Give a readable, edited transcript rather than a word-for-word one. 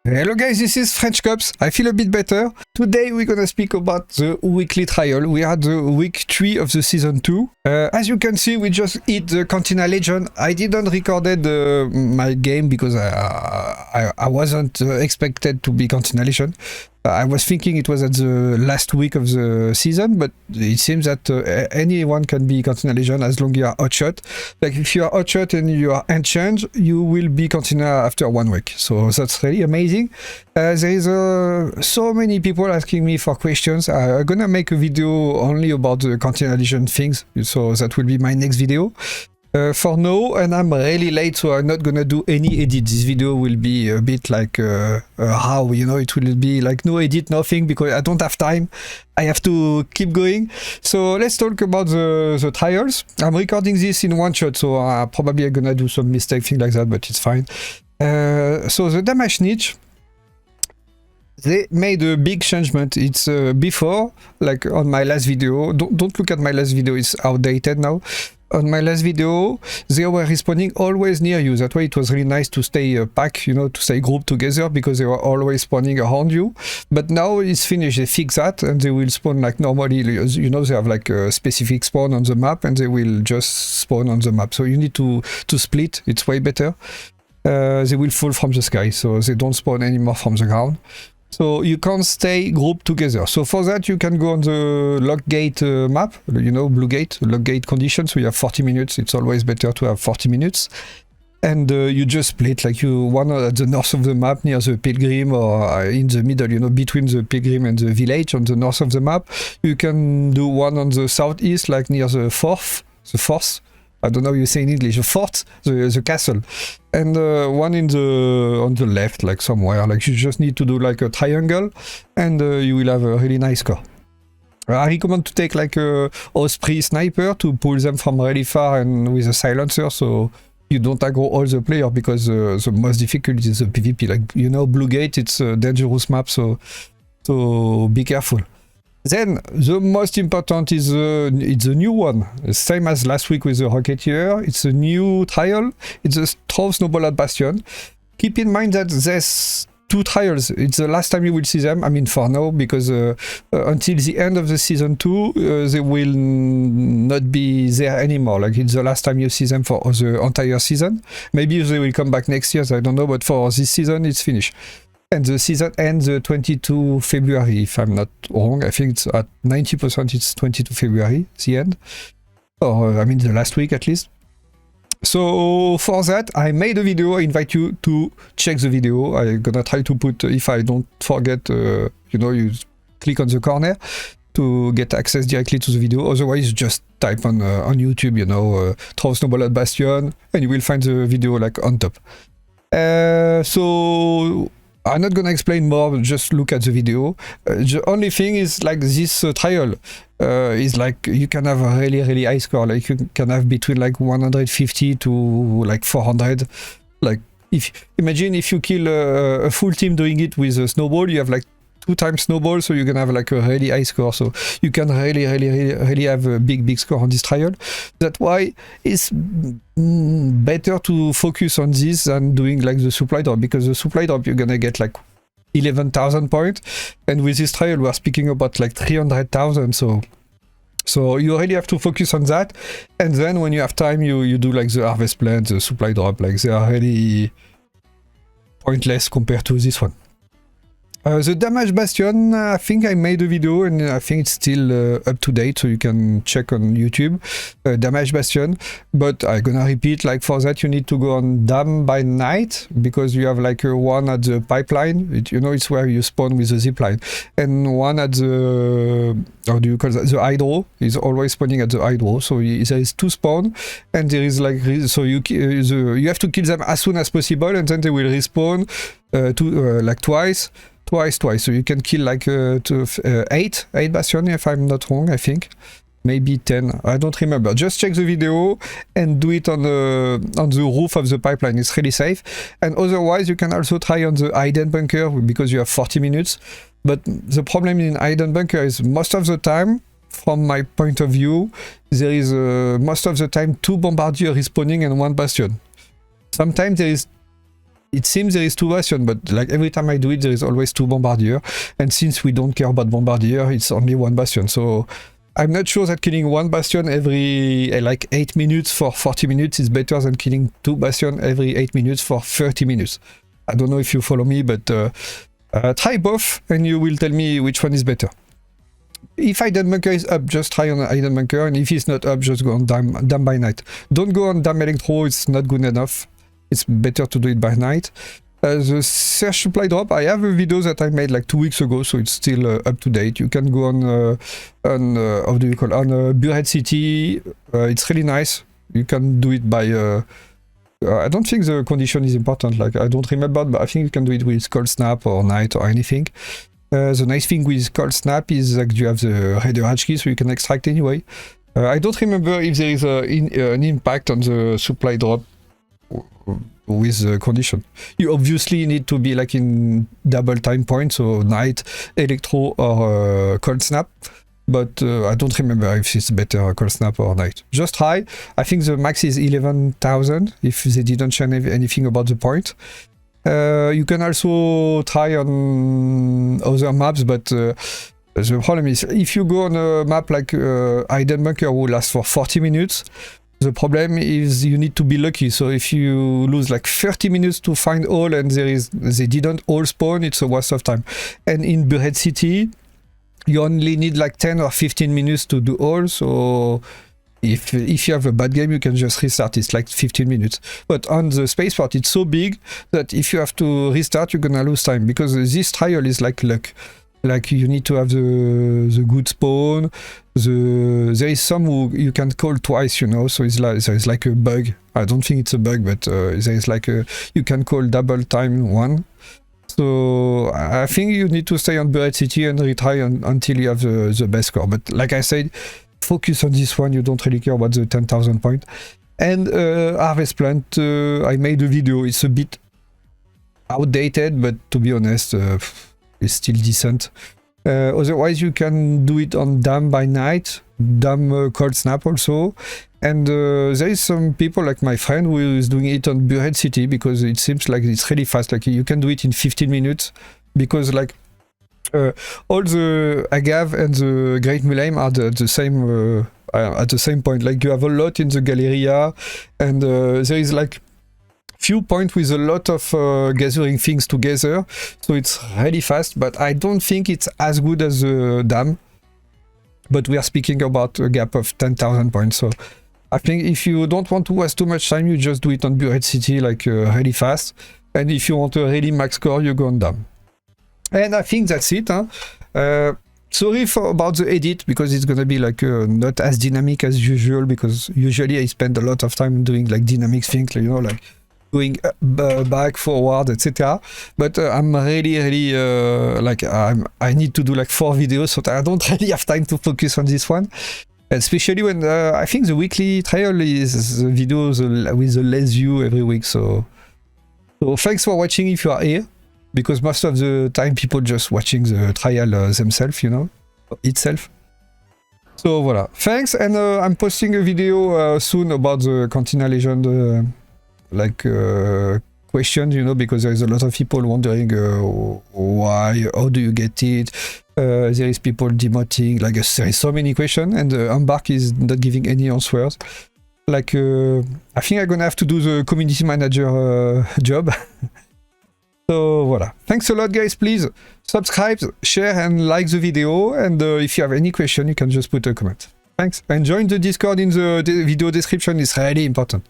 Hello guys, this is Frenchcops. I feel a bit better. Today we're gonna speak about the weekly trial. We had the week 3 of the season 2. As you can see, we just hit the Cantina Legend. I didn't record my game because I wasn't expected to be Cantina Legend. I was thinking it was at the last week of the season, but it seems that anyone can be Cantina Legend as long as you are hotshot. Like if you are hotshot and you are enchant, you will be Cantina after 1 week. So that's really amazing. There is so many people asking me for questions. I'm gonna make a video only about the Cantina Legend things, so that will be my next video. For now, and I'm really late, so I'm not gonna do any edit. This video will be a bit like how, you know, it will be like no edit, nothing, because I don't have time. I have to keep going. So let's talk about the trials. I'm recording this in one shot, so probably I'm gonna do some mistake, thing like that, but it's fine. So the damage niche, they made a big changement. It's before, like on my last video. Don't look at my last video, it's outdated now. On my last video, they were respawning always near you. That way it was really nice to stay pack, you know, to stay grouped together, because they were always spawning around you. But now it's finished. They fix that and they will spawn like normally. You know, they have like a specific spawn on the map and they will just spawn on the map. So you need to split. It's way better. They will fall from the sky, so they don't spawn anymore from the ground. So you can't stay grouped together. So for that, you can go on the lock gate map, you know, blue gate, lock gate conditions. So you have 40 minutes. It's always better to have 40 minutes. And you just split, like one at the north of the map near the pilgrim, or in the middle, you know, between the pilgrim and the village on the north of the map. You can do one on the southeast, like near the fourth. I don't know how you say in English, the fort, the castle, and one on the left, like somewhere. Like you just need to do like a triangle, and you will have a really nice score. I recommend to take like a Osprey sniper to pull them from really far and with a silencer, so you don't aggro all the players, because the most difficult is the PvP. Like, you know, Blue Gate, it's a dangerous map, so be careful. Then the most important is it's a new one, same as last week with the Rocketeer. It's a new trial. It's a Snowball at Bastion. Keep in mind that there's 2 trials. It's the last time you will see them. I mean, for now, because until the end of the season 2, they will not be there anymore. Like, it's the last time you see them for the entire season. Maybe they will come back next year, I don't know, but for this season, it's finished. And the season ends 22 February, if I'm not wrong. I think it's at 90% it's 22 February, the end. Or, I mean, the last week at least. So, for that, I made a video. I invite you to check the video. I'm gonna try to put, if I don't forget, you know, you click on the corner to get access directly to the video. Otherwise, just type on YouTube, you know, Snowball at Bastion, and you will find the video, like, on top. So I'm not gonna explain more, just look at the video. The only thing is, like, this trial is like, you can have a really, really high score. Like, you can have between like 150 to like 400. Like, imagine if you kill a full team doing it with a snowball, you have like 2 times snowball, so you're gonna have like a really high score. So you can really have a big score on this trial. That's why it's better to focus on this than doing like the supply drop, because the supply drop you're gonna get like 11,000 points, and with this trial we're speaking about like 300,000. So you really have to focus on that, and then when you have time, you do like the harvest plant, the supply drop. Like, they are really pointless compared to this one. The damage bastion, I think I made a video, and I think it's still up to date, so you can check on YouTube, damage bastion. But I'm gonna repeat, like, for that you need to go on dam by night, because you have like one at the pipeline. You know, it's where you spawn with the zipline, and one at the, how do you call that, the hydro. Is always spawning at the hydro. So there is 2 spawn, and there is like, so you have to kill them as soon as possible, and then they will respawn like twice. So you can kill like 8 bastion, if I'm not wrong. I think maybe 10. I don't remember. Just check the video and do it on the roof of the pipeline. It's really safe. And otherwise, you can also try on the hidden bunker, because you have 40 minutes. But the problem in hidden bunker is, most of the time, from my point of view, there is most of the time 2 bombardiers respawning and 1 bastion. Sometimes there is it seems there is 2 Bastion, but like every time I do it, there is always 2 Bombardier. And since we don't care about Bombardier, it's only 1 Bastion. So I'm not sure that killing 1 Bastion every like 8 minutes for 40 minutes is better than killing 2 Bastion every 8 minutes for 30 minutes. I don't know if you follow me, but try both and you will tell me which one is better. If Hidden Bunker is up, just try on Hidden Bunker, and if it's not up, just go on Dam by night. Don't go on Dam Electro, it's not good enough. It's better to do it by night. The search supply drop, I have a video that I made like 2 weeks ago, so it's still up to date. You can go on how do you call it? On Burehead City. It's really nice. You can do it by I don't think the condition is important, like I don't remember, but I think you can do it with cold snap or night or anything. The nice thing with cold snap is that you have the radar hatch key, so you can extract anyway. I don't remember if there is an impact on the supply drop with the condition. You obviously need to be like in double time point, so night, electro or cold snap. But I don't remember if it's better cold snap or night. Just try. I think the max is 11,000 if they didn't share anything about the point. You can also try on other maps, but the problem is if you go on a map like Hidden Bunker will last for 40 minutes, the problem is you need to be lucky. So if you lose like 30 minutes to find all and they didn't all spawn, it's a waste of time. And in Burehead City, you only need like 10 or 15 minutes to do all, so if you have a bad game, you can just restart. It's like 15 minutes. But on the spaceport, it's so big that if you have to restart, you're gonna lose time, because this trial is like luck. Like you need to have the good spawn. There is some who you can call twice, you know, so it's like there's like a bug. I don't think it's a bug, but there is like you can call double time one. So I think you need to stay on Burehead City and retry until you have the best score. But like I said, focus on this one. You don't really care about the 10,000 point. And Harvest Plant, I made a video. It's a bit outdated, but to be honest, it's still decent. Otherwise, you can do it on Dam by night, Dam cold snap also. And there is some people like my friend who is doing it on Burehead City, because it seems like it's really fast. Like you can do it in 15 minutes, because like all the Agave and the Great Mulame are at the same point. Like you have a lot in the Galleria, and there is like few points with a lot of gathering things together, so it's really fast. But I don't think it's as good as the Dam. But we are speaking about a gap of 10,000 points, so I think if you don't want to waste too much time, you just do it on Burehead City, like really fast. And if you want a really max score, you go on Dam. And I think that's it. Huh? Sorry about the edit, because it's gonna be like not as dynamic as usual, because usually I spend a lot of time doing like dynamic things, you know, like going back, forward, etc. But I'm really like I need to do like 4 videos, so I don't really have time to focus on this one. Especially when I think the weekly trial is the videos with the less view every week. So thanks for watching if you are here, because most of the time people just watching the trial themselves, you know, itself. So voilà, thanks, and I'm posting a video soon about the Cantina Legend questions, you know, because there is a lot of people wondering why, how do you get it? There is people demoting, like there is so many questions, and Embark is not giving any answers. Like I think I'm gonna have to do the community manager job. So voilà. Thanks a lot, guys. Please subscribe, share, and like the video. And if you have any question, you can just put a comment. Thanks. And join the Discord in the video description. It's really important.